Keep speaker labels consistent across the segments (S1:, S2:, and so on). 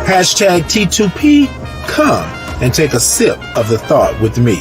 S1: Hashtag T2P, come and take a sip of the thought with me.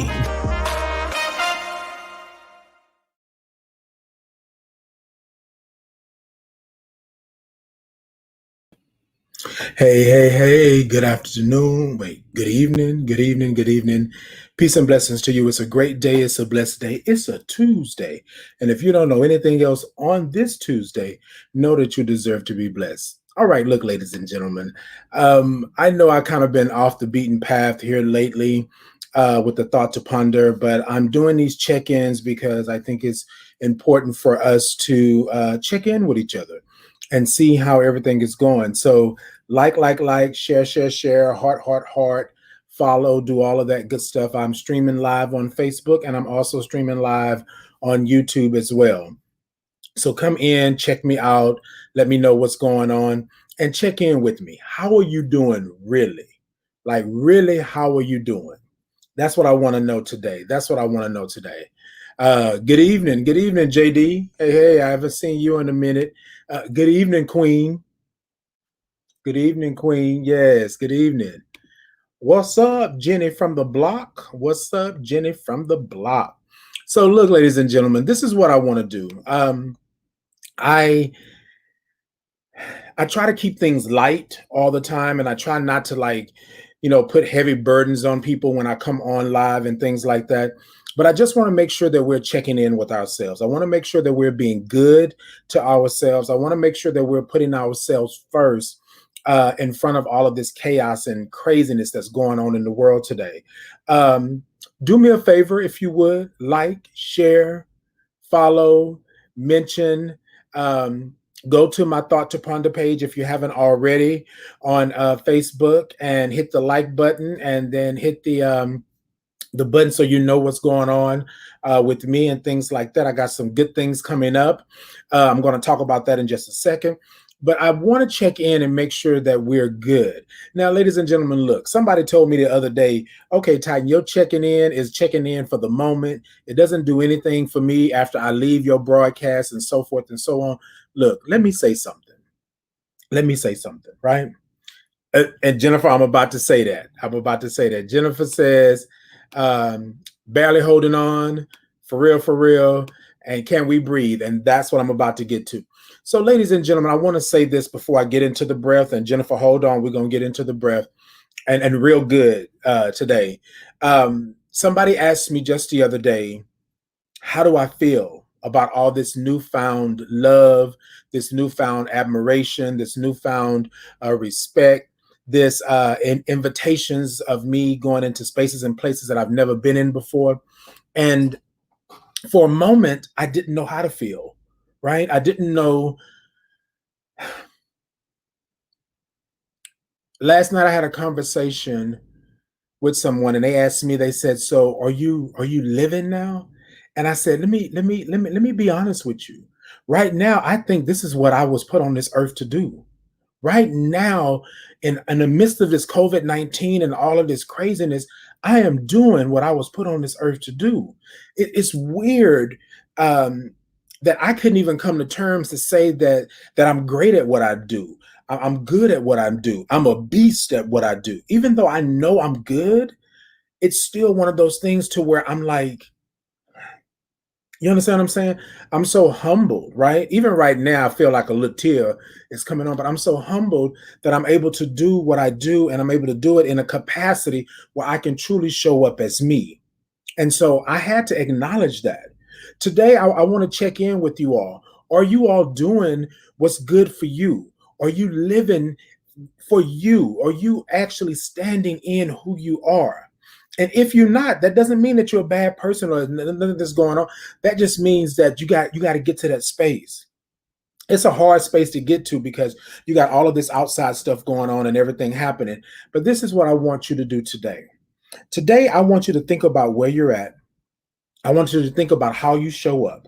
S1: Hey, good afternoon. Good evening, good evening, good evening. Peace and blessings to you. It's a great day. It's a blessed day. It's a Tuesday. And if you don't know anything else on this Tuesday, know that you deserve to be blessed. All right, look, ladies and gentlemen, I know I kind of been off the beaten path here lately with the thought to ponder, but I'm doing these check-ins because I think it's important for us to check in with each other and see how everything is going. So like, share, heart, follow, do all of that good stuff. I'm streaming live on Facebook and I'm also streaming live on YouTube as well. So come in, check me out, let me know what's going on, and check in with me. How are you doing, really? Like, really, how are you doing? That's what I want to know today. Good evening, JD. Hey, I haven't seen you in a minute. Good evening, Queen. Good evening, Queen. Yes, good evening. What's up, Jenny from the block? What's up, Jenny from the block? So look, ladies and gentlemen, this is what I want to do. I try to keep things light all the time, and I try not to put heavy burdens on people when I come on live and things like that. But I just want to make sure that we're checking in with ourselves. I want to make sure that we're being good to ourselves. I want to make sure that we're putting ourselves first in front of all of this chaos and craziness that's going on in the world today. Do me a favor, if you would, like, share, follow, mention, go to my Thought to Ponder page if you haven't already on Facebook, and hit the like button, and then hit the button so you know what's going on with me and things like that. I got some good things coming up. I'm going to talk about that in just a second. But I want to check in and make sure that we're good. Now, ladies and gentlemen, look, somebody told me the other day, okay, Titan, your checking in is checking in for the moment. It doesn't do anything for me after I leave your broadcast and so forth and so on. Look, let me say something, right? And Jennifer, I'm about to say that. Jennifer says, barely holding on, for real, and can we breathe? And that's what I'm about to get to. So, ladies and gentlemen, I want to say this before I get into the breath. And Jennifer, hold on. We're going to get into the breath and real good today. Somebody asked me just the other day, how do I feel about all this newfound love, this newfound admiration, this newfound respect, this invitations of me going into spaces and places that I've never been in before. And for a moment, I didn't know how to feel. Right? I didn't know. Last night I had a conversation with someone and they asked me, they said, so are you living now? And I said, let me be honest with you. Right now, I think this is what I was put on this earth to do. Right now, in the midst of this COVID-19 and all of this craziness, I am doing what I was put on this earth to do. It's weird that I couldn't even come to terms to say that I'm great at what I do. I'm good at what I do. I'm a beast at what I do. Even though I know I'm good, it's still one of those things to where I'm like, you understand what I'm saying? I'm so humbled, right? Even right now, I feel like a little tear is coming on, but I'm so humbled that I'm able to do what I do, and I'm able to do it in a capacity where I can truly show up as me. And so I had to acknowledge that. Today, I want to check in with you all. Are you all doing what's good for you? Are you living for you? Are you actually standing in who you are? And if you're not, that doesn't mean that you're a bad person or nothing that's going on. That just means that you got to get to that space. It's a hard space to get to because you got all of this outside stuff going on and everything happening. But this is what I want you to do today. Today, I want you to think about where you're at. I want you to think about how you show up.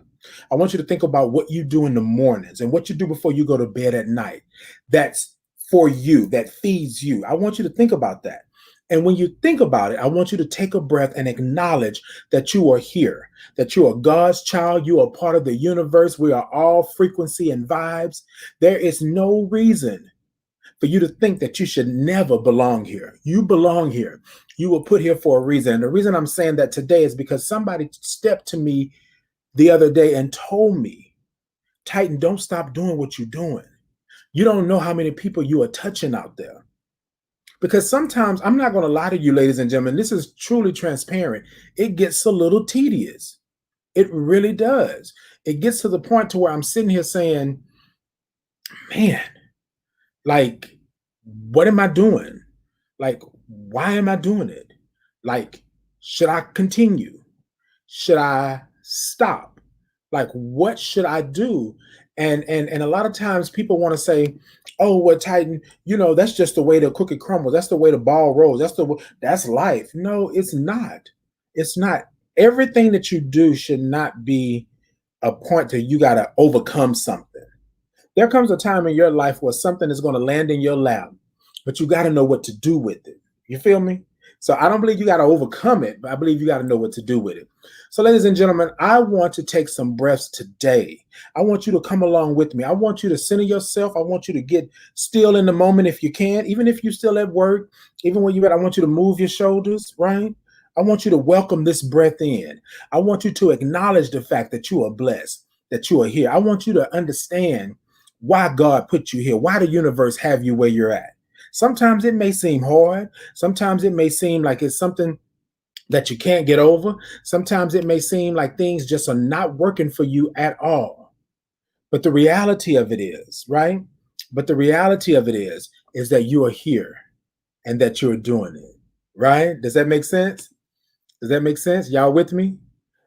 S1: I want you to think about what you do in the mornings and what you do before you go to bed at night. That's for you, that feeds you. I want you to think about that. And when you think about it, I want you to take a breath and acknowledge that you are here, that you are God's child. You are part of the universe. We are all frequency and vibes. There is no reason for you to think that you should never belong here. You belong here. You were put here for a reason. And the reason I'm saying that today is because somebody stepped to me the other day and told me, Titan, don't stop doing what you're doing. You don't know how many people you are touching out there. Because sometimes, I'm not going to lie to you, ladies and gentlemen, this is truly transparent. It gets a little tedious. It really does. It gets to the point to where I'm sitting here saying, man, like, what am I doing? Like, why am I doing it? Like, should I continue? Should I stop? Like, what should I do? And a lot of times people want to say, oh, well, Titan, that's just the way the cookie crumbles. That's the way the ball rolls. That's life. No, it's not. It's not. Everything that you do should not be a point that you got to overcome something. There comes a time in your life where something is going to land in your lap, but you got to know what to do with it. You feel me? So I don't believe you got to overcome it, but I believe you got to know what to do with it. So ladies and gentlemen, I want to take some breaths today. I want you to come along with me. I want you to center yourself. I want you to get still in the moment if you can, even if you're still at work, even when you're at, I want you to move your shoulders, right? I want you to welcome this breath in. I want you to acknowledge the fact that you are blessed, that you are here. I want you to understand why God put you here, why the universe have you where you're at. Sometimes it may seem hard. Sometimes it may seem like it's something that you can't get over. Sometimes it may seem like things just are not working for you at all. But the reality of it is, right? But the reality of it is that you are here and that you're doing it, right? Does that make sense? Does that make sense? Y'all with me?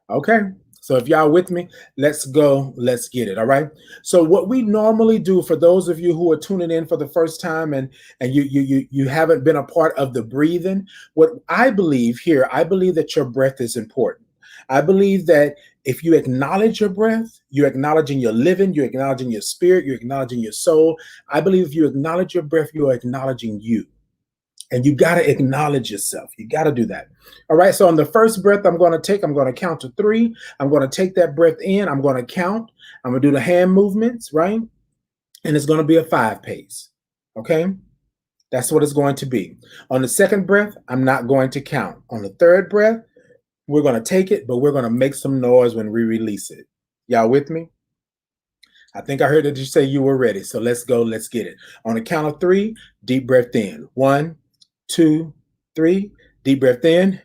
S1: Okay. So if y'all with me, let's go. Let's get it. All right. So what we normally do, for those of you who are tuning in for the first time and you haven't been a part of the breathing, what I believe here, I believe that your breath is important. I believe that if you acknowledge your breath, you're acknowledging your living, you're acknowledging your spirit, you're acknowledging your soul. I believe if you acknowledge your breath, you are acknowledging you. And you got to acknowledge yourself. You got to do that. All right. So on the first breath I'm going to take, I'm going to count to 3. I'm going to take that breath in. I'm going to count. I'm going to do the hand movements, right? And it's going to be a 5 pace. Okay. That's what it's going to be. On the second breath, I'm not going to count. On the third breath, we're going to take it, but we're going to make some noise when we release it. Y'all with me? I think I heard that you say you were ready. So let's go. Let's get it. On the count of 3, deep breath in. 1, 2, 3. Deep breath in.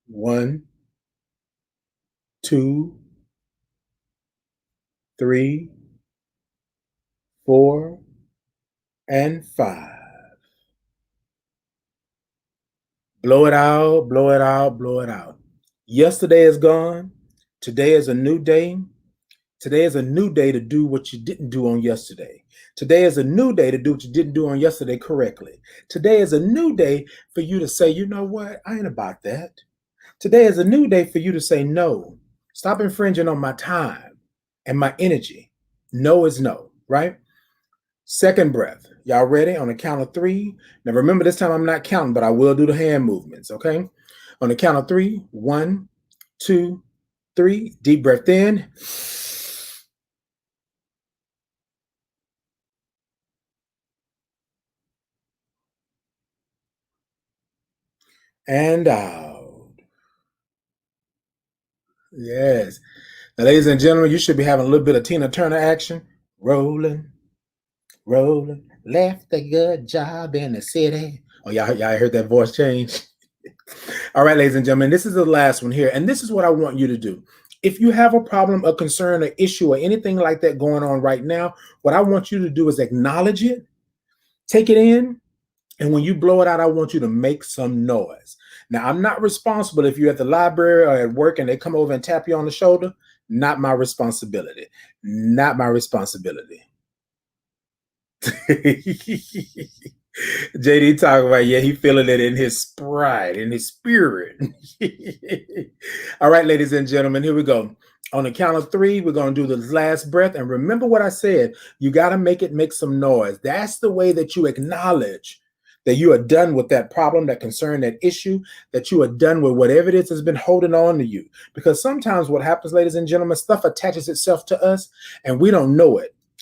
S1: 1, 2, 3, 4, and 5. Blow it out, blow it out, blow it out. Yesterday is gone. Today is a new day. Today is a new day to do what you didn't do on yesterday. Today is a new day to do what you didn't do on yesterday correctly. Today is a new day for you to say, you know what? I ain't about that. Today is a new day for you to say no. Stop infringing on my time and my energy. No is no, right? Second breath. Y'all ready? On the count of 3. Now remember, this time I'm not counting, but I will do the hand movements, okay? On the count of 3. 1, 2, 3. Deep breath in. And out. Yes. Now, ladies and gentlemen, you should be having a little bit of Tina Turner action. Rolling, rolling. Left a good job in the city. Oh, y'all heard that voice change? All right, ladies and gentlemen, this is the last one here. And this is what I want you to do. If you have a problem, a concern, an issue, or anything like that going on right now, what I want you to do is acknowledge it, take it in, and when you blow it out, I want you to make some noise. Now, I'm not responsible if you're at the library or at work and they come over and tap you on the shoulder. Not my responsibility. Not my responsibility. JD talking about, yeah, he feeling it in his sprite, in his spirit. All right, ladies and gentlemen, here we go. On the count of 3, we're going to do the last breath. And remember what I said. You got to make some noise. That's the way that you acknowledge that you are done with that problem, that concern, that issue, that you are done with whatever it is that's been holding on to you. Because sometimes what happens, ladies and gentlemen, stuff attaches itself to us and we don't know it.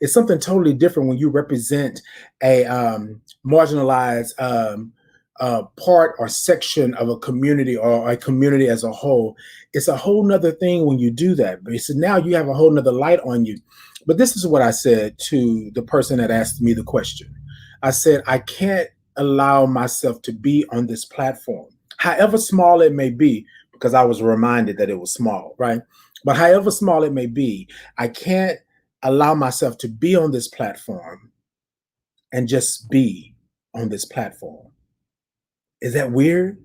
S1: It's something totally different when you represent a marginalized part or section of a community or a community as a whole. It's a whole nother thing when you do that. But so now you have a whole nother light on you. But this is what I said to the person that asked me the question. I said, I can't allow myself to be on this platform, however small it may be, because I was reminded that it was small, right? But however small it may be, I can't allow myself to be on this platform and just be on this platform. Is that weird?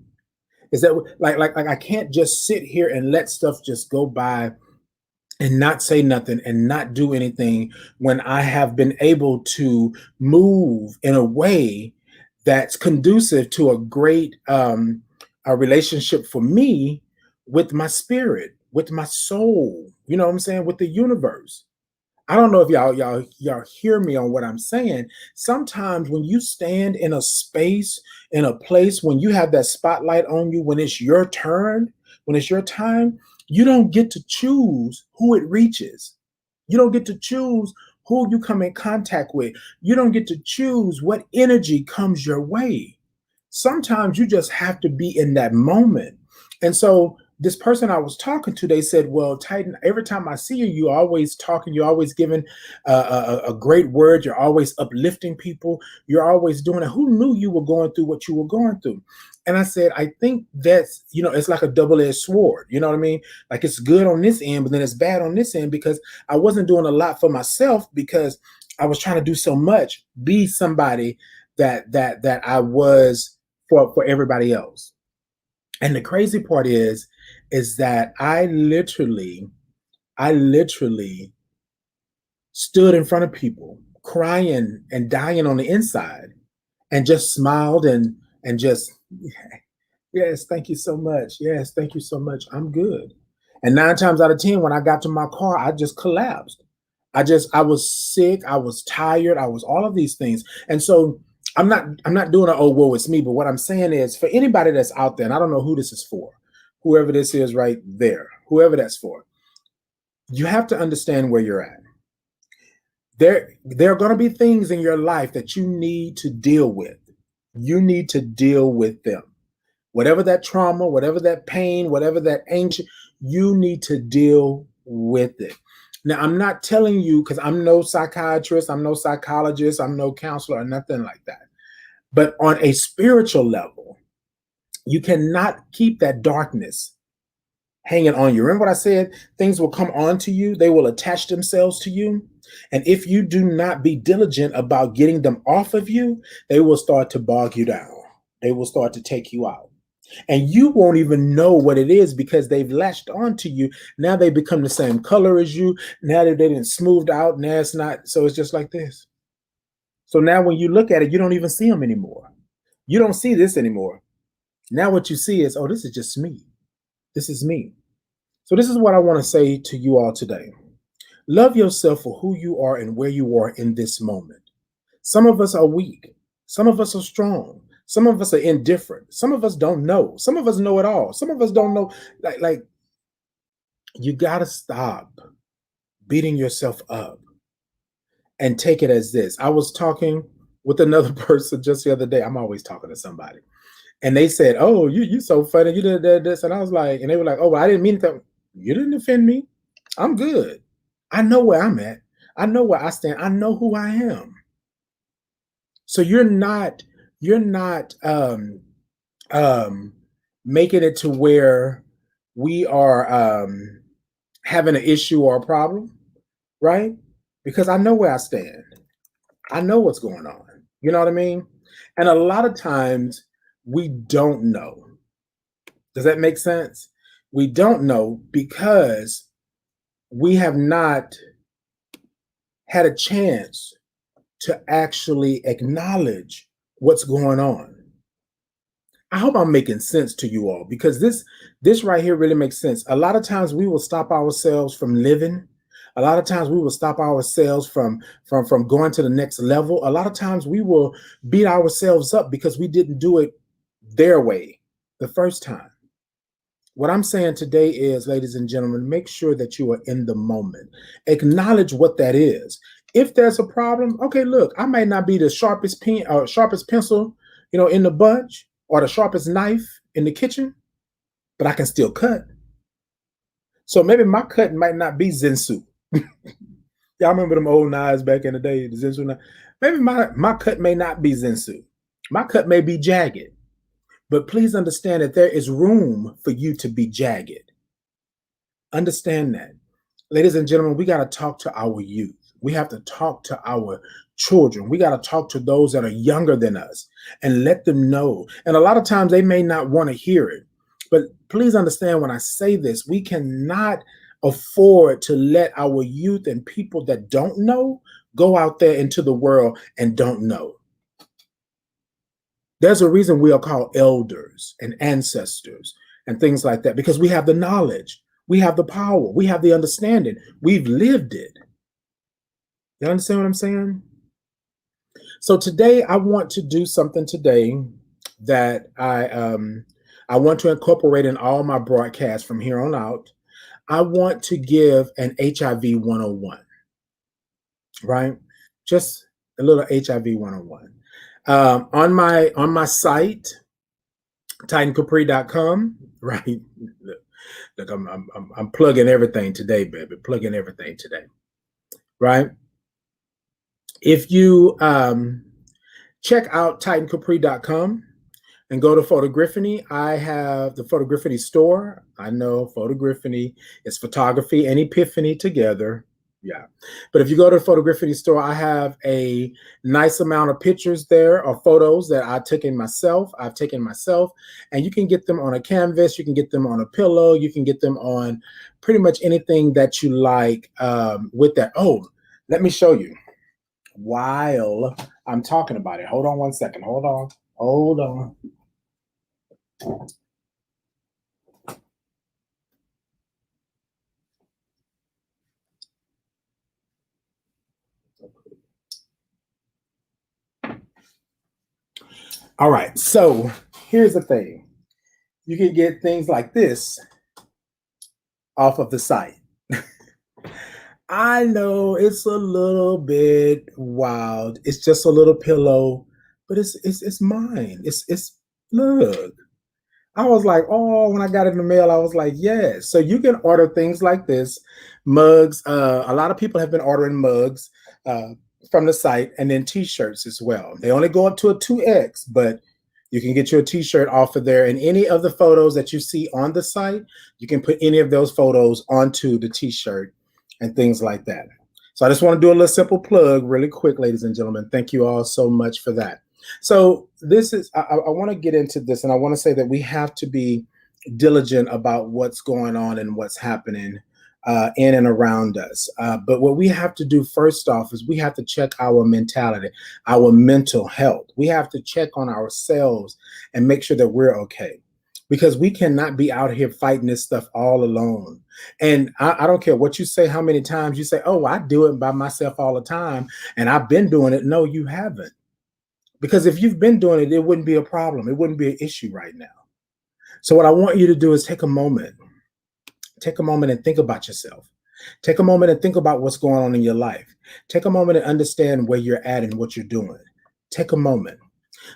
S1: Is that like I can't just sit here and let stuff just go by and not say nothing and not do anything when I have been able to move in a way that's conducive to a great a relationship for me with my spirit, with my soul, you know what I'm saying, with the universe. I don't know if y'all hear me on what I'm saying. Sometimes when you stand in a space, in a place, when you have that spotlight on you, when it's your turn, when it's your time, you don't get to choose who it reaches. You don't get to choose who you come in contact with. You don't get to choose what energy comes your way. Sometimes you just have to be in that moment. And so this person I was talking to, they said, well, Titan, every time I see you, you're always talking, you're always giving a great word, you're always uplifting people, you're always doing it. Who knew you were going through what you were going through? And I said, I think that's, it's like a double-edged sword. You know what I mean? Like it's good on this end, but then it's bad on this end because I wasn't doing a lot for myself because I was trying to do so much, be somebody that I was for everybody else. And the crazy part is that I literally stood in front of people crying and dying on the inside and just smiled and just, yes, thank you so much. Yes, thank you so much. I'm good. And 9 times out of 10, when I got to my car, I just collapsed. I was sick, I was tired, I was all of these things. And so I'm not doing an oh woe it's me, but what I'm saying is for anybody that's out there, and I don't know who this is for, whoever this is right there, whoever that's for, you have to understand where you're at. There are going to be things in your life that you need to deal with. You need to deal with them. Whatever that trauma, whatever that pain, whatever that anxious, you need to deal with it. Now, I'm not telling you because I'm no psychiatrist, I'm no psychologist, I'm no counselor or nothing like that. But on a spiritual level, you cannot keep that darkness hanging on you. Remember what I said? Things will come on to you, they will attach themselves to you. And if you do not be diligent about getting them off of you, they will start to bog you down. They will start to take you out. And you won't even know what it is because they've latched onto you. Now they become the same color as you. Now that they didn't smoothed out. Now it's not. So it's just like this. So now when you look at it, you don't even see them anymore. You don't see this anymore. Now what you see is, oh, this is just me. This is me. So this is what I want to say to you all today. Love yourself for who you are and where you are in this moment. Some of us are weak. Some of us are strong. Some of us are indifferent. Some of us don't know. Some of us know it all. Some of us don't know. Like you got to stop beating yourself up and take it as this. I was talking with another person just the other day. I'm always talking to somebody. And they said, oh, you so funny. You did this. And I was like, and they were like, oh, well, I didn't mean it. You didn't offend me. I'm good. I know where I'm at. I know where I stand. I know who I am. So you're not making it to where we are having an issue or a problem, right? Because I know where I stand. I know what's going on. You know what I mean? And a lot of times we don't know. Does that make sense? We don't know because we have not had a chance to actually acknowledge what's going on. I hope I'm making sense to you all because this right here really makes sense. A lot of times we will stop ourselves from living. A lot of times we will stop ourselves from going to the next level. A lot of times we will beat ourselves up because we didn't do it their way the first time. What I'm saying today is, ladies and gentlemen, make sure that you are in the moment. Acknowledge what that is. If there's a problem, okay, look, I might not be the sharpest pen or sharpest pencil, in the bunch, or the sharpest knife in the kitchen, but I can still cut. So maybe my cut might not be Zensu. Y'all remember them old knives back in the day, the Zensu knife? Maybe my cut may not be Zensu. My cut may be jagged. But please understand that there is room for you to be jagged. Understand that. Ladies and gentlemen, we got to talk to our youth. We have to talk to our children. We got to talk to those that are younger than us and let them know. And a lot of times they may not want to hear it. But please understand when I say this, we cannot afford to let our youth and people that don't know go out there into the world and don't know. There's a reason we are called elders and ancestors and things like that, because we have the knowledge, we have the power, we have the understanding, we've lived it. You understand what I'm saying? So today I want to do something today that I want to incorporate in all my broadcasts from here on out. I want to give an HIV 101, right? Just a little HIV 101. On my site, TitanCapri.com, right? Look, I'm plugging everything today, baby. Plugging everything today, right? If you check out TitanCapri.com and go to Photogriphony, I have the Photogriphony store. I know Photogriphony is photography and epiphany together. Yeah. But if you go to the Photogriphony store, I have a nice amount of pictures there or photos that I've taken myself, and you can get them on a canvas, you can get them on a pillow, you can get them on pretty much anything that you like with that. Oh, let me show you while I'm talking about it. Hold on one second. Hold on. All right, so here's the thing. You can get things like this off of the site. I know it's a little bit wild. It's just a little pillow, but it's mine. It's look. I was like, oh, when I got it in the mail, I was like, yes. So you can order things like this, mugs. A lot of people have been ordering mugs from the site, and then t-shirts as well. They only go up to a 2X, but you can get your t-shirt off of there. And any of the photos that you see on the site, you can put any of those photos onto the t-shirt and things like that. So I just want to do a little simple plug really quick, ladies and gentlemen. Thank you all so much for that. So this is, I want to get into this, and I want to say that we have to be diligent about what's going on and what's happening in and around us. But what we have to do first off is we have to check our mentality, our mental health. We have to check on ourselves and make sure that we're okay, because we cannot be out here fighting this stuff all alone. And I don't care what you say, how many times you say, oh, I do it by myself all the time, and I've been doing it. No, you haven't. Because if you've been doing it, it wouldn't be a problem. It wouldn't be an issue right now. So what I want you to do is take a moment. Take a moment and think about yourself. Take a moment and think about what's going on in your life. Take a moment and understand where you're at and what you're doing. Take a moment.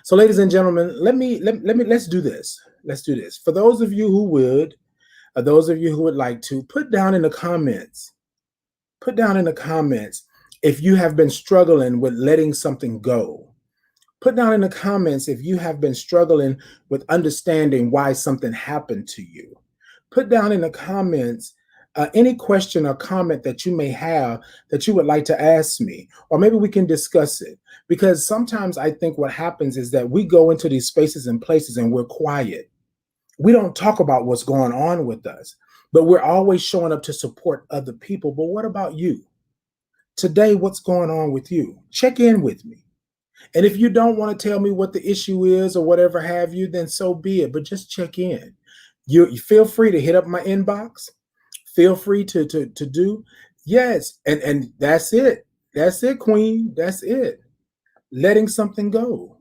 S1: So, ladies and gentlemen, let's do this. Let's do this. For those of you who would like to put down in the comments if you have been struggling with letting something go. Put down in the comments if you have been struggling with understanding why something happened to you. Put down in the comments any question or comment that you may have that you would like to ask me, or maybe we can discuss it. Because sometimes I think what happens is that we go into these spaces and places and we're quiet. We don't talk about what's going on with us, but we're always showing up to support other people. But what about you? Today, what's going on with you? Check in with me. And if you don't want to tell me what the issue is or whatever have you, then so be it. But just check in. You feel free to hit up my inbox. Feel free to do. Yes. And that's it. That's it, Queen. That's it. Letting something go.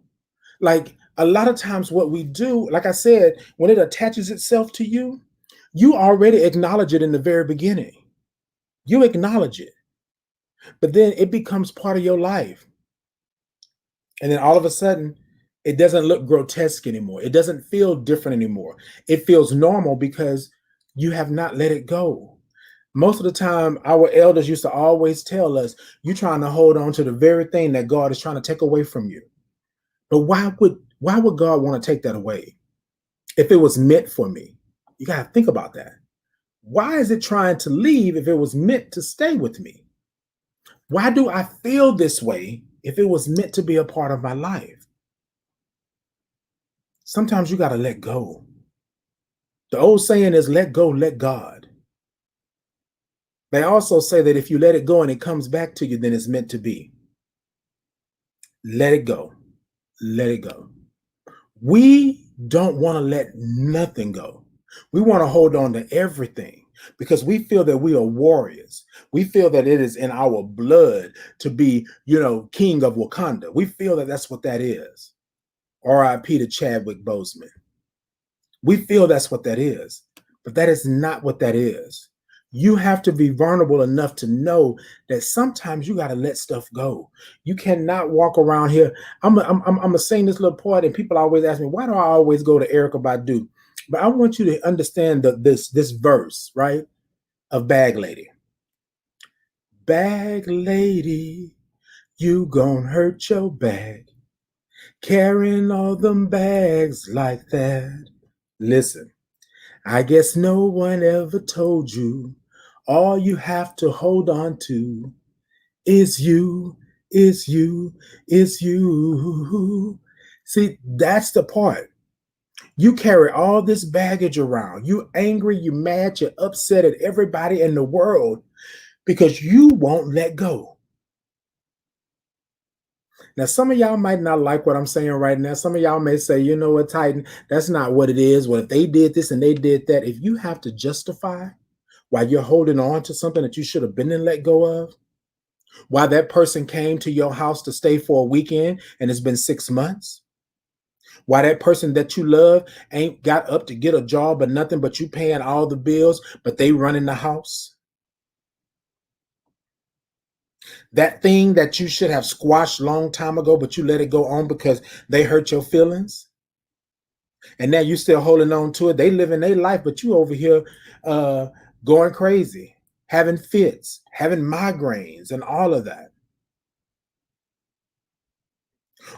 S1: Like a lot of times what we do, like I said, when it attaches itself to you, you already acknowledge it in the very beginning. You acknowledge it. But then it becomes part of your life. And then all of a sudden, it doesn't look grotesque anymore. It doesn't feel different anymore. It feels normal because you have not let it go. Most of the time, our elders used to always tell us, you're trying to hold on to the very thing that God is trying to take away from you. But why would God want to take that away if it was meant for me? You got to think about that. Why is it trying to leave if it was meant to stay with me? Why do I feel this way if it was meant to be a part of my life? Sometimes you got to let go. The old saying is let go, let God. They also say that if you let it go and it comes back to you, then it's meant to be. Let it go. Let it go. We don't want to let nothing go. We want to hold on to everything because we feel that we are warriors. We feel that it is in our blood to be, king of Wakanda. We feel that that's what that is. R.I.P. to Chadwick Boseman. We feel that's what that is, but that is not what that is. You have to be vulnerable enough to know that sometimes you got to let stuff go. You cannot walk around here. I'm gonna sing this little part, and people always ask me, why do I always go to Erykah Badu? But I want you to understand this verse, right? Of Bag Lady. Bag Lady, you gon' hurt your bag. Carrying all them bags like that. Listen, I guess no one ever told you all you have to hold on to is you, is you, is you. See, that's the part. You carry all this baggage around. You angry, you mad, you're upset at everybody in the world because you won't let go. Now, some of y'all might not like what I'm saying right now. Some of y'all may say, you know what, Titan, that's not what it is. Well, if they did this and they did that, if you have to justify why you're holding on to something that you should have been and let go of, why that person came to your house to stay for a weekend and it's been 6 months, why that person that you love ain't got up to get a job or nothing, but you paying all the bills, but they running the house. That thing that you should have squashed long time ago, but you let it go on because they hurt your feelings. And now you still holding on to it. They living their life, but you over here going crazy, having fits, having migraines and all of that.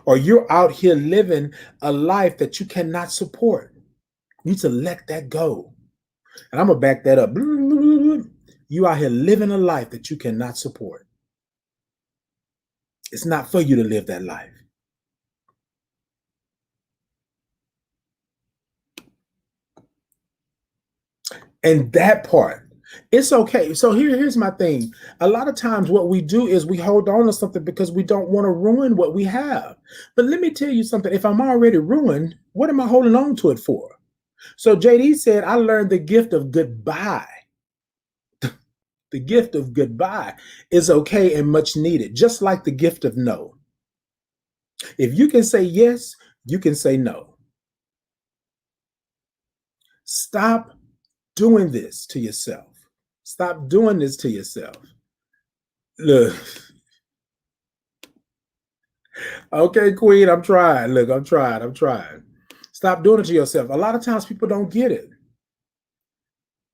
S1: Or you're out here living a life that you cannot support. You need to let that go. And I'm going to back that up. You out here living a life that you cannot support. It's not for you to live that life. And that part, it's okay. So here's my thing. A lot of times what we do is we hold on to something because we don't want to ruin what we have. But let me tell you something. If I'm already ruined, what am I holding on to it for? So JD said, I learned the gift of goodbye. The gift of goodbye is okay and much needed, just like the gift of no. If you can say yes, you can say no. Stop doing this to yourself. Stop doing this to yourself. Look. Okay, Queen, I'm trying. Look, I'm trying. Stop doing it to yourself. A lot of times people don't get it.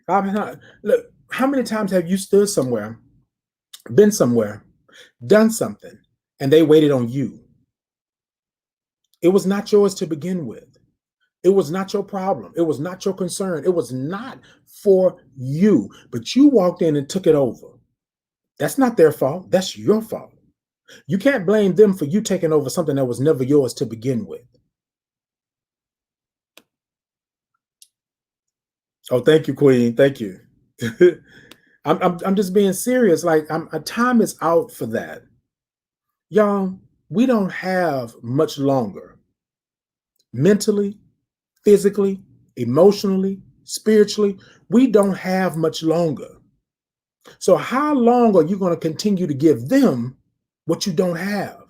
S1: Look, how many times have you stood somewhere, been somewhere, done something, and they waited on you? It was not yours to begin with. It was not your problem. It was not your concern. It was not for you, but you walked in and took it over. That's not their fault. That's your fault. You can't blame them for you taking over something that was never yours to begin with. Oh, thank you, Queen. Thank you. I'm just being serious. Like, time is out for that. Y'all, we don't have much longer. Mentally, physically, emotionally, spiritually, we don't have much longer. So how long are you going to continue to give them what you don't have?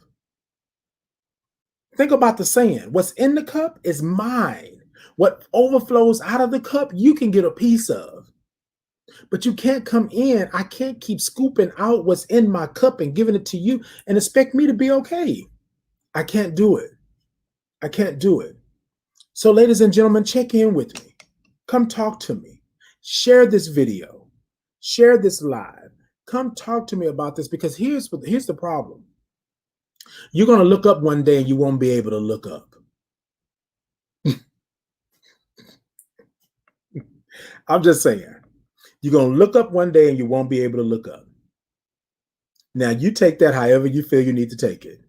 S1: Think about the saying, what's in the cup is mine. What overflows out of the cup, you can get a piece of. But you can't come in. I can't keep scooping out what's in my cup and giving it to you and expect me to be okay. I can't do it. I can't do it. So, ladies and gentlemen, check in with me. Come talk to me. Share this video. Share this live. Come talk to me about this, because here's the problem. You're going to look up one day and you won't be able to look up. I'm just saying. You're going to look up one day and you won't be able to look up. Now, you take that however you feel you need to take it.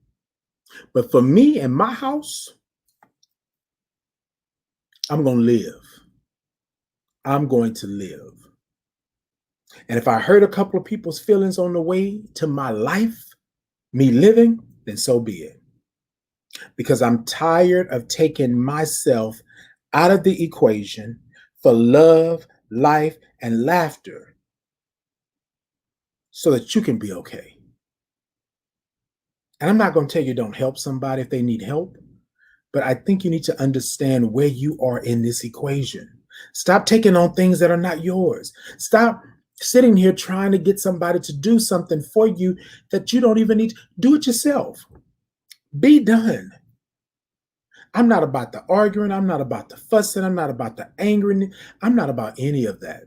S1: But for me and my house, I'm going to live. I'm going to live. And if I hurt a couple of people's feelings on the way to my life, me living, then so be it. Because I'm tired of taking myself out of the equation for love, life, and laughter so that you can be okay. And I'm not going to tell you don't help somebody if they need help, but I think you need to understand where you are in this equation. Stop taking on things that are not yours. Stop sitting here trying to get somebody to do something for you that you don't even need. Do it yourself. Be done. I'm not about the arguing. I'm not about the fussing. I'm not about the angering. I'm not about any of that.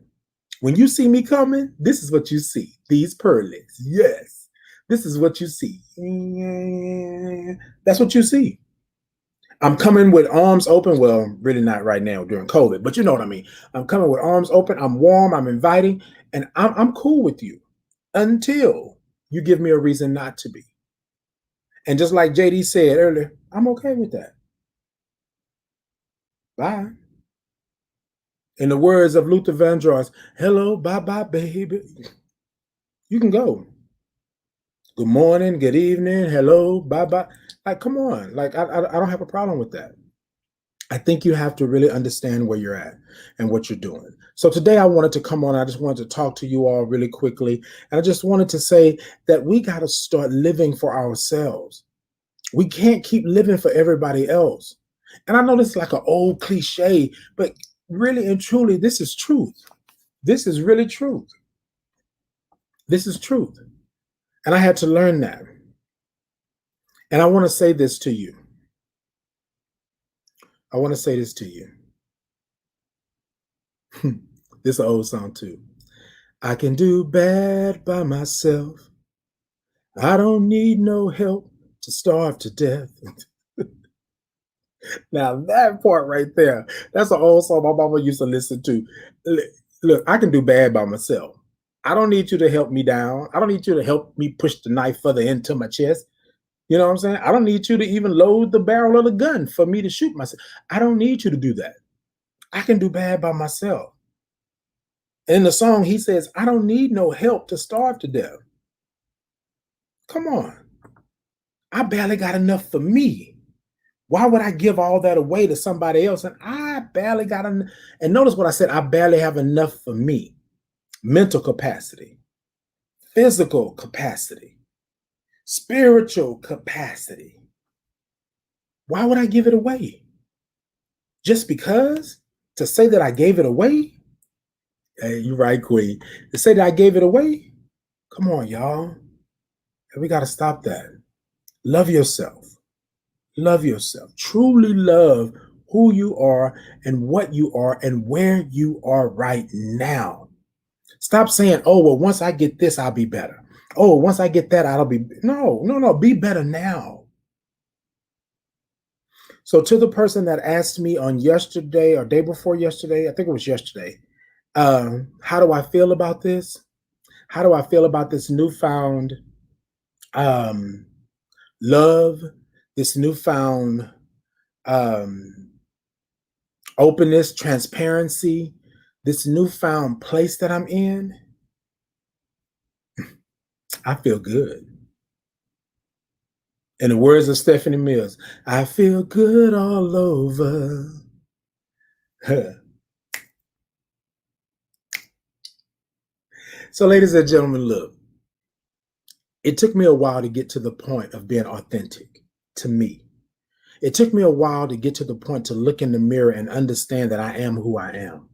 S1: When you see me coming, this is what you see. These pearlies. Yes. This is what you see. That's what you see. I'm coming with arms open. Well, really not right now during COVID, but you know what I mean. I'm coming with arms open. I'm warm. I'm inviting, and I'm cool with you until you give me a reason not to be. And just like JD said earlier, I'm okay with that. Bye. In the words of Luther Vandross, hello, bye-bye, baby. You can go. Good morning, good evening, hello, bye-bye. Like, come on. Like, I don't have a problem with that. I think you have to really understand where you're at and what you're doing. So today I wanted to come on. I just wanted to talk to you all really quickly. And I just wanted to say that we got to start living for ourselves. We can't keep living for everybody else. And I know this is like an old cliche, but really and truly, this is truth. This is really truth. This is truth. And I had to learn that. And I want to say this to you. I want to say this to you. This is an old song too. I can do bad by myself. I don't need no help to starve to death. Now that part right there, that's an old song my mama used to listen to. Look, I can do bad by myself. I don't need you to help me down. I don't need you to help me push the knife further into my chest. You know what I'm saying? I don't need you to even load the barrel of the gun for me to shoot myself. I don't need you to do that. I can do bad by myself. In the song, he says, I don't need no help to starve to death. Come on. I barely got enough for me. Why would I give all that away to somebody else? And I barely got enough. And notice what I said, I barely have enough for me. Mental capacity, physical capacity, spiritual capacity. Why would I give it away? Just because? To say that I gave it away? Hey, you're right, Queen. To say that I gave it away? Come on, y'all. We got to stop that. Love yourself. Love yourself. Truly love who you are and what you are and where you are right now. Stop saying, oh, well, once I get this, I'll be better. Oh, once I get that, I'll be. No. Be better now. So to the person that asked me on yesterday or day before yesterday, I think it was yesterday, how do I feel about this? How do I feel about this newfound love, this newfound openness, transparency, this newfound place that I'm in? I feel good. In the words of Stephanie Mills, I feel good all over. So, ladies and gentlemen, look, it took me a while to get to the point of being authentic to me. It took me a while to get to the point to look in the mirror and understand that I am who I am.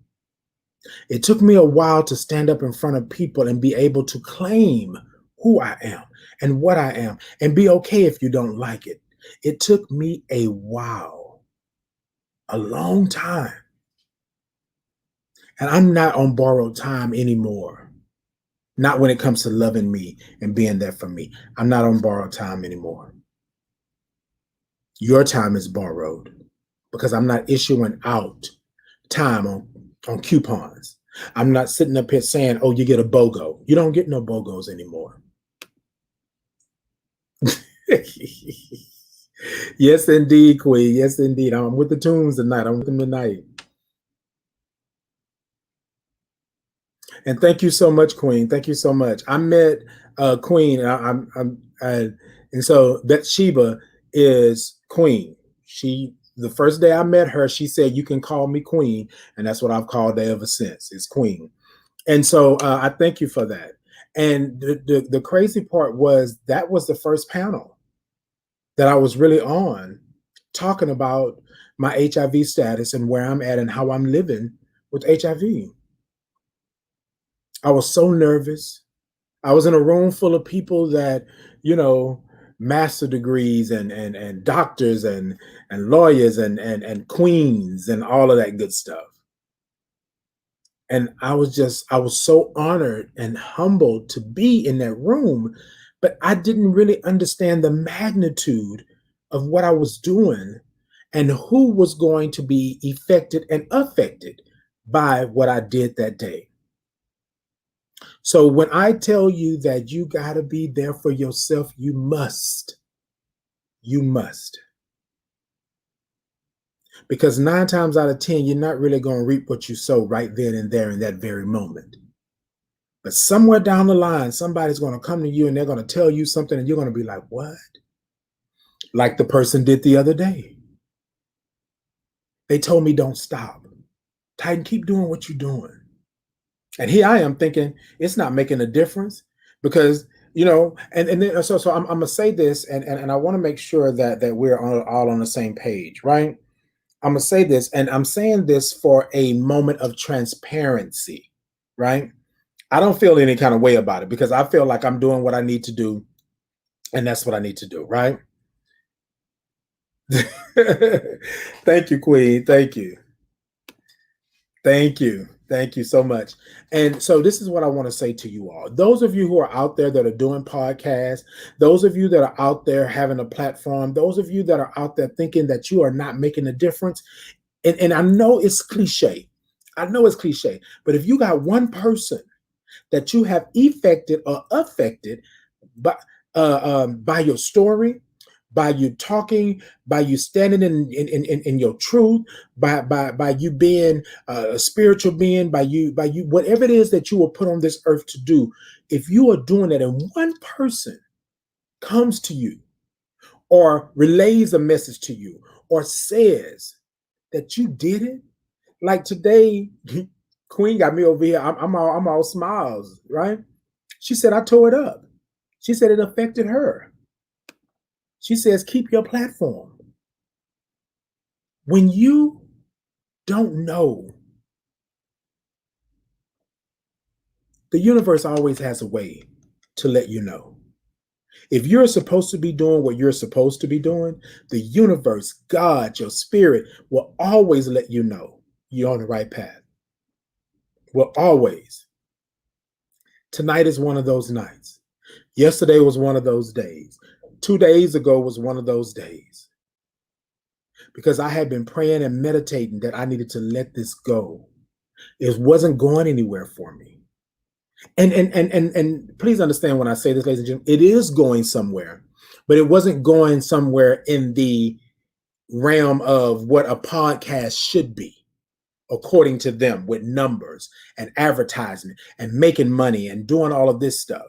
S1: It took me a while to stand up in front of people and be able to claim who I am and what I am and be okay if you don't like it. It took me a while, a long time. And I'm not on borrowed time anymore. Not when it comes to loving me and being there for me. I'm not on borrowed time anymore. Your time is borrowed because I'm not issuing out time on coupons. I'm not sitting up here saying, oh, you get a BOGO. You don't get no BOGOs anymore. Yes, indeed, Queen. Yes, indeed. I'm with the tunes tonight. I'm with them tonight. And thank you so much, Queen. Thank you so much. I met Queen, and so Bathsheba is Queen. She the first day I met her, she said, "You can call me Queen," and that's what I've called her ever since. Is Queen. And so I thank you for that. And the crazy part was that was the first panel that I was really on, talking about my HIV status and where I'm at and how I'm living with HIV. I was so nervous. I was in a room full of people that, you know, master degrees and doctors and lawyers and queens and all of that good stuff. And I was so honored and humbled to be in that room, but I didn't really understand the magnitude of what I was doing and who was going to be affected and affected by what I did that day. So when I tell you that you got to be there for yourself, you must. You must. Because 9 times out of 10, you're not really going to reap what you sow right then and there in that very moment. But somewhere down the line, somebody's going to come to you and they're going to tell you something and you're going to be like, what? Like the person did the other day. They told me don't stop. Titan, keep doing what you're doing. And here I am thinking it's not making a difference because, you know, and then so I'm gonna say this and I want to make sure that we're all on the same page, right? I'm gonna say this, and I'm saying this for a moment of transparency, right? I don't feel any kind of way about it because I feel like I'm doing what I need to do, and that's what I need to do, right? Thank you, Queen. Thank you. Thank you. Thank you so much. And so this is what I want to say to you all. Those of you who are out there that are doing podcasts, those of you that are out there having a platform, those of you that are out there thinking that you are not making a difference, and I know it's cliche. I know it's cliche, but if you got one person that you have affected or affected by your story, by you talking, by you standing in your truth, by you being a spiritual being, by you whatever it is that you were put on this earth to do, if you are doing it and one person comes to you or relays a message to you or says that you did it, like today, Queen got me over here. I'm all smiles, right? She said I tore it up. She said it affected her. She says keep your platform. When you don't know, the universe always has a way to let you know. If you're supposed to be doing what you're supposed to be doing, the universe, God, your spirit will always let you know you're on the right path. Will always. Tonight is one of those nights. Yesterday was one of those days. 2 days ago was one of those days. Because I had been praying and meditating that I needed to let this go. It wasn't going anywhere for me. And please understand when I say this, ladies and gentlemen, it is going somewhere, but it wasn't going somewhere in the realm of what a podcast should be, according to them, with numbers and advertisement and making money and doing all of this stuff.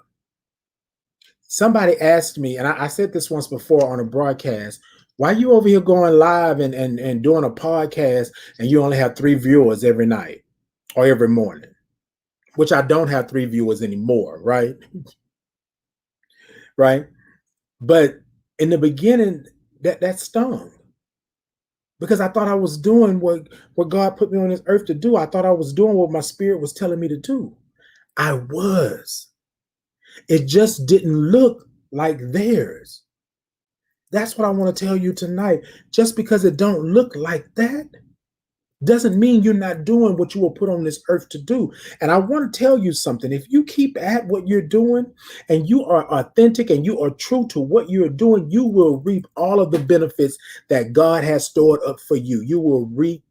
S1: Somebody asked me, and I said this once before on a broadcast, why are you over here going live and doing a podcast and you only have 3 viewers every night or every morning? Which I don't have 3 viewers anymore, right? Right. But in the beginning, that stung because I thought I was doing what God put me on this earth to do. I thought I was doing what my spirit was telling me to do. I was. It just didn't look like theirs. That's what I want to tell you tonight. Just because it don't look like that doesn't mean you're not doing what you were put on this earth to do. And I want to tell you something. If you keep at what you're doing and you are authentic and you are true to what you're doing, you will reap all of the benefits that God has stored up for you. You will reap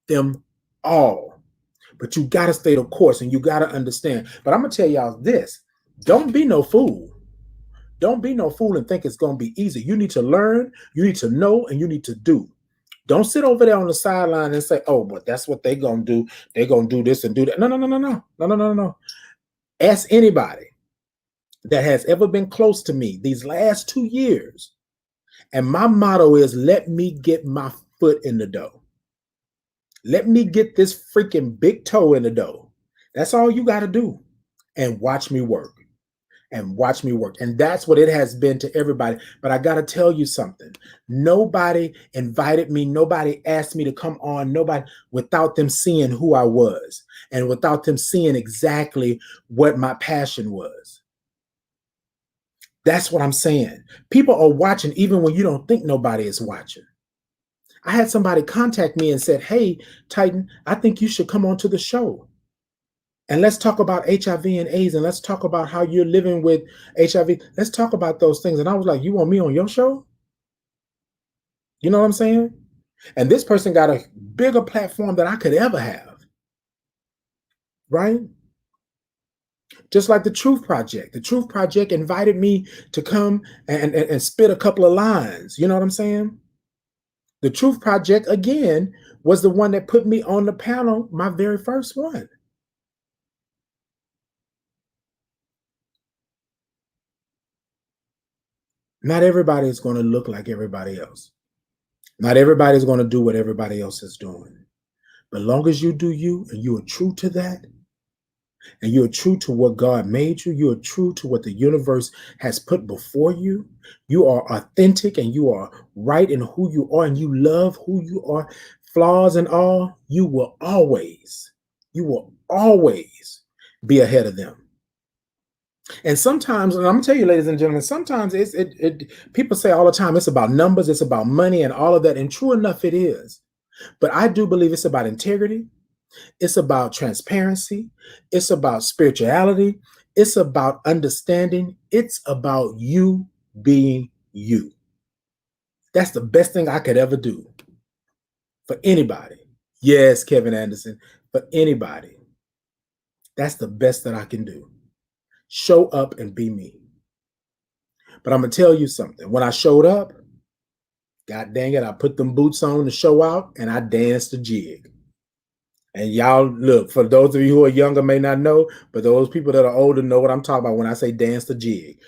S1: them all. But you got to stay the course and you got to understand. But I'm going to tell y'all this. Don't be no fool. Don't be no fool and think it's going to be easy. You need to learn, you need to know, and you need to do. Don't sit over there on the sideline and say, oh, but that's what they're going to do. They're going to do this and do that. No, no, no, no, no, no, no, no, no. Ask anybody that has ever been close to me these last 2 years. And my motto is, let me get my foot in the dough. Let me get this freaking big toe in the dough. That's all you got to do. And watch me work. And watch me work. And that's what it has been to everybody. But I got to tell you something. Nobody invited me. Nobody asked me to come on. Nobody, without them seeing who I was and without them seeing exactly what my passion was. That's what I'm saying. People are watching even when you don't think nobody is watching. I had somebody contact me and said, hey, Titan, I think you should come on to the show. And let's talk about HIV and AIDS, and let's talk about how you're living with HIV. Let's talk about those things. And I was like, you want me on your show? You know what I'm saying? And this person got a bigger platform than I could ever have. Right? Just like the Truth Project. The Truth Project invited me to come and spit a couple of lines. You know what I'm saying? The Truth Project, again, was the one that put me on the panel, my very first one. Not everybody is going to look like everybody else. Not everybody is going to do what everybody else is doing. But long as you do you and you are true to that, and you are true to what God made you, you are true to what the universe has put before you, you are authentic and you are right in who you are and you love who you are, flaws and all, you will always be ahead of them. And sometimes, and I'm gonna tell you, ladies and gentlemen, sometimes people say all the time, it's about numbers, it's about money and all of that. And true enough, it is. But I do believe it's about integrity. It's about transparency. It's about spirituality. It's about understanding. It's about you being you. That's the best thing I could ever do for anybody. Yes, Kevin Anderson, for anybody. That's the best that I can do. Show up and be me. But I'm going to tell you something. When I showed up, God dang it, I put them boots on to show out and I danced the jig. And y'all, look, for those of you who are younger may not know, but those people that are older know what I'm talking about when I say dance the jig.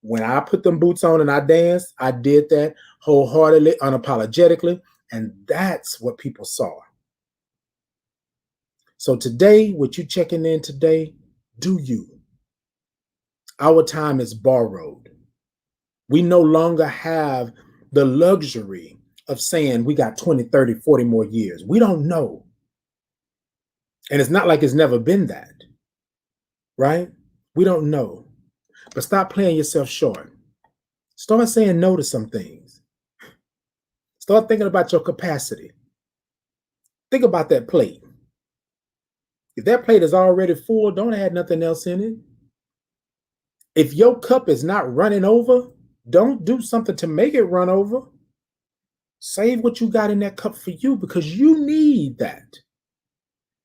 S1: When I put them boots on and I danced, I did that wholeheartedly, unapologetically, and that's what people saw. So today, with you checking in today, do you? Our time is borrowed. We no longer have the luxury of saying we got 20, 30, 40 more years. We don't know. And it's not like it's never been that, right? We don't know. But stop playing yourself short. Start saying no to some things. Start thinking about your capacity. Think about that plate. If that plate is already full, don't add nothing else in it. If your cup is not running over, don't do something to make it run over. Save what you got in that cup for you because you need that.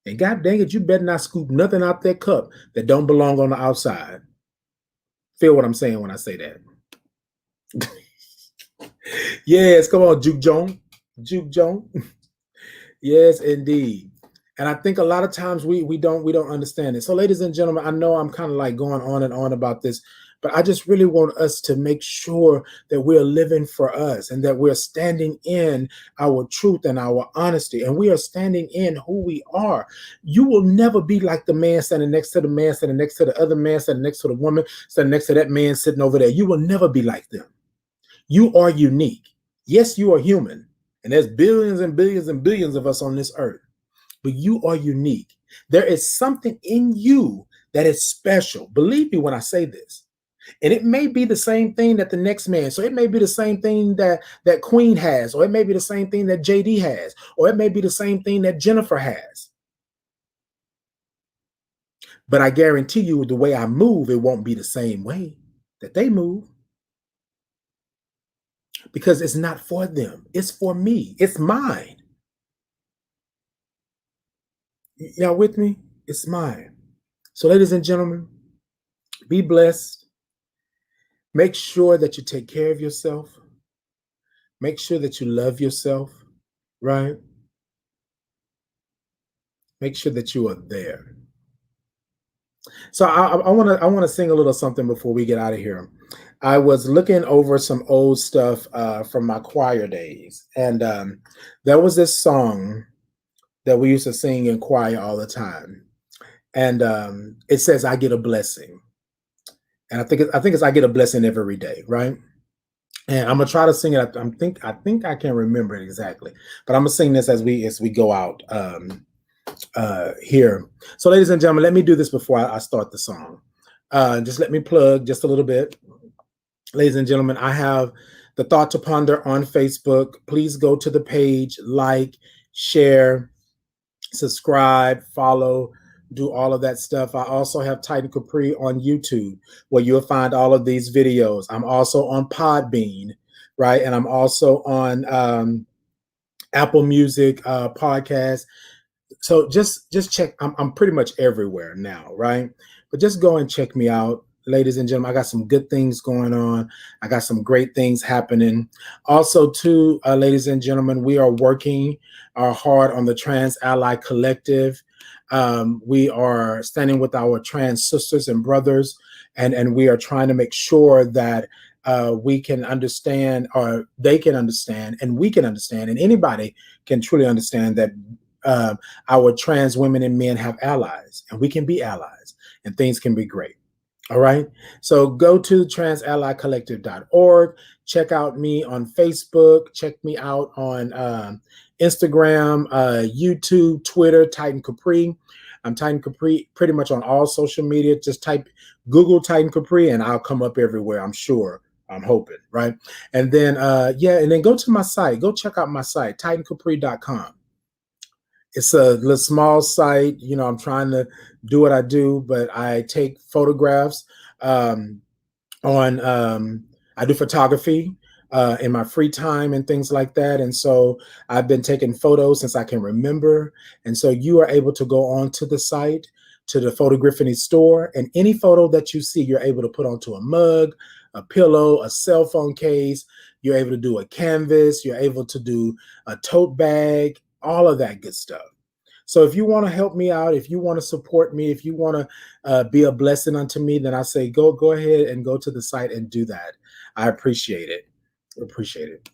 S1: And God dang it, you better not scoop nothing out that cup that don't belong on the outside. Feel what I'm saying when I say that. Yes, come on, Juke Joan. Juke Joan. Yes, indeed. And I think a lot of times we don't understand it. So, ladies and gentlemen, I know I'm kind of like going on and on about this, but I just really want us to make sure that we're living for us and that we're standing in our truth and our honesty, and we are standing in who we are. You will never be like the man standing next to the man, standing next to the other man, standing next to the woman, standing next to that man sitting over there. You will never be like them. You are unique. Yes, you are human. And there's billions and billions and billions of us on this earth, but you are unique. There is something in you that is special. Believe me when I say this. And it may be the same thing that the next man. So it may be the same thing that Queen has, or it may be the same thing that JD has, or it may be the same thing that Jennifer has. But I guarantee you, the way I move, it won't be the same way that they move, because it's not for them. It's for me. It's mine. Y'all with me? It's mine. So, ladies and gentlemen, be blessed. Make sure that you take care of yourself. Make sure that you love yourself, right? Make sure that you are there. So I want to sing a little something before we get out of here. I was looking over some old stuff from my choir days, and there was this song that we used to sing in choir all the time, and it says, "I get a blessing," and I think it's "I get a blessing every day," right? And I'm gonna try to sing it. I think I can remember it exactly, but I'm gonna sing this as we go out here. So, ladies and gentlemen, let me do this before I start the song. Just let me plug just a little bit. Ladies and gentlemen, I have the Thought to Ponder on Facebook. Please go to the page, like, share, subscribe, follow, do all of that stuff. I also have Titan Capri on YouTube, where you'll find all of these videos. I'm also on Podbean, right? And I'm also on Apple Music podcast. So just check. I'm pretty much everywhere now, right? But just go and check me out, ladies and gentlemen. I got some good things going on. I got some great things happening. Also, too, ladies and gentlemen, we are working hard on the Trans Ally Collective. We are standing with our trans sisters and brothers, and we are trying to make sure that we can understand, or they can understand, and we can understand, and anybody can truly understand that our trans women and men have allies, and we can be allies, and things can be great. All right. So go to transallycollective.org. Check out me on Facebook. Check me out on Instagram, YouTube, Twitter, Titan Capri. I'm Titan Capri pretty much on all social media. Just type Google Titan Capri and I'll come up everywhere, I'm sure. I'm hoping, right? And then, and then go to my site. Go check out my site, titancapri.com. It's a little small site. I'm trying to do what I do, but I take photographs on I do photography in my free time and things like that. And so I've been taking photos since I can remember. And so you are able to go onto the site, to the Photogriffany store, and any photo that you see, you're able to put onto a mug, a pillow, a cell phone case. You're able to do a canvas. You're able to do a tote bag, all of that good stuff. So if you want to help me out, if you want to support me, if you want to be a blessing unto me, then I say go ahead and go to the site and do that. I appreciate it. Appreciate it.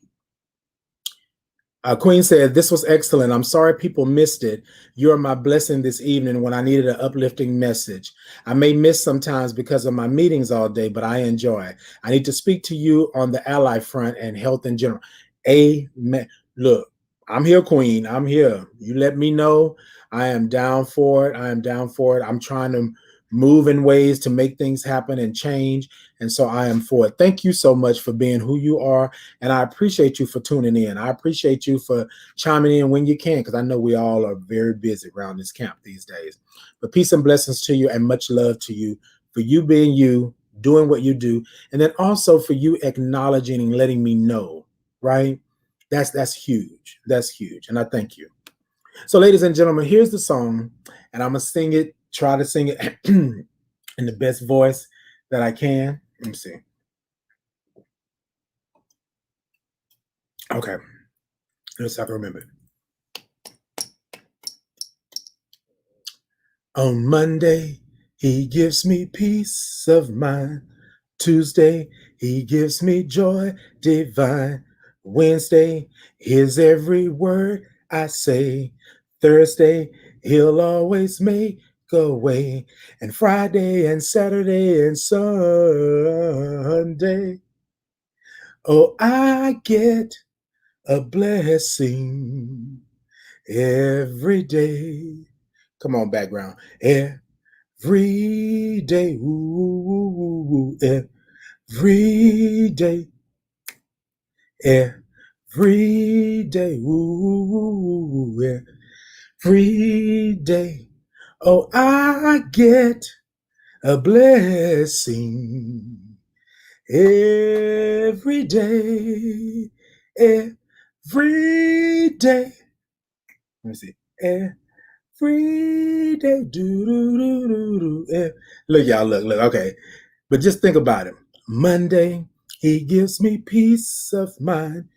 S1: Queen said, "This was excellent. I'm sorry people missed it. You are my blessing this evening when I needed an uplifting message. I may miss sometimes because of my meetings all day, but I enjoy. I need to speak to you on the ally front and health in general." Amen. Look, I'm here, Queen. I'm here. You let me know. I am down for it. I am down for it. I'm trying to move in ways to make things happen and change. And so I am for it. Thank you so much for being who you are. And I appreciate you for tuning in. I appreciate you for chiming in when you can, because I know we all are very busy around this camp these days. But peace and blessings to you, and much love to you for you being you, doing what you do. And then also for you acknowledging and letting me know, right? That's huge. That's huge. And I thank you. So, ladies and gentlemen, here's the song, and I'm going to sing it, try to sing it in the best voice that I can. Let me see. Okay. Let's see if I can remember it. On Monday, he gives me peace of mind. Tuesday, he gives me joy divine. Wednesday, hears every word I say. Thursday, he'll always make a way. And Friday and Saturday and Sunday, oh, I get a blessing every day. Come on, background. Every day. Ooh, every day. Every day. Ooh, every day. Oh, I get a blessing every day. Every day. Let me see. Every day. Do, do, do, do, do. Look, y'all, look. Okay. But just think about it. Monday, he gives me peace of mind.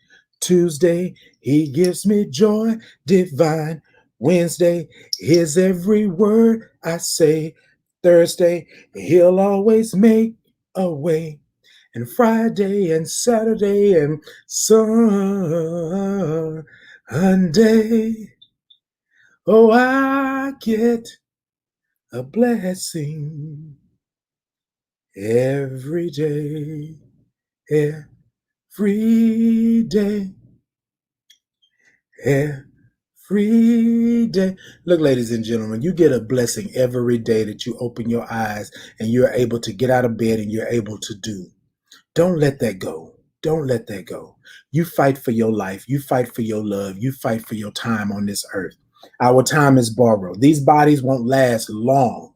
S1: Tuesday, he gives me joy divine. Wednesday, here's every word I say. Thursday, he'll always make a way. And Friday and Saturday and Sunday, oh, I get a blessing every day, every day, every day. Look, ladies and gentlemen, you get a blessing every day that you open your eyes and you're able to get out of bed and you're able to do. Don't let that go. Don't let that go. You fight for your life. You fight for your love. You fight for your time on this earth. Our time is borrowed. These bodies won't last long.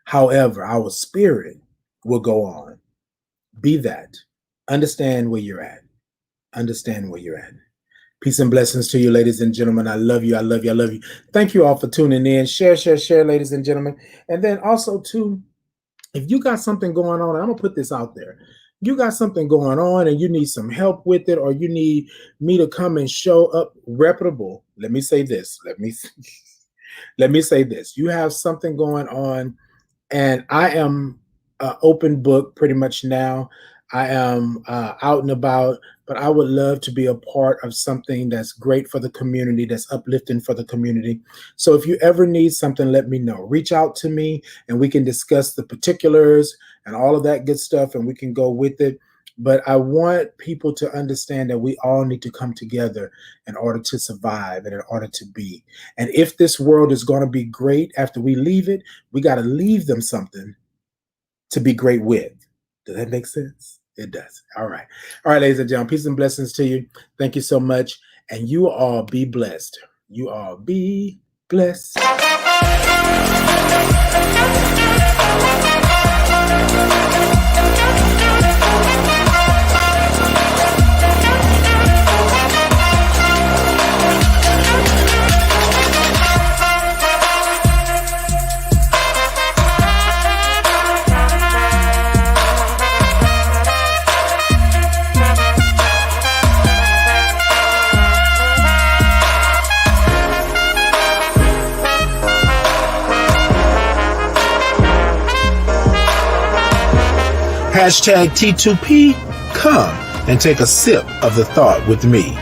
S1: However, our spirit will go on. Be that. Understand where you're at. Understand where you're at. Peace and blessings to you, ladies and gentlemen. I love you. I love you. I love you. Thank you all for tuning in. Share, ladies and gentlemen. And then also, too, if you got something going on, I'm going to put this out there. You got something going on and you need some help with it, or you need me to come and show up reputable. Let me say this. Let me say this. You have something going on, and I am open book pretty much now. I am out and about, but I would love to be a part of something that's great for the community, that's uplifting for the community. So if you ever need something, let me know. Reach out to me and we can discuss the particulars and all of that good stuff, and we can go with it. But I want people to understand that we all need to come together in order to survive and in order to be. And if this world is going to be great after we leave it, we got to leave them something to be great with. Does that make sense? It does. All right. All right, ladies and gentlemen, peace and blessings to you. Thank you so much. And you all be blessed. You all be blessed. Hashtag T2P, come and take a sip of the thought with me.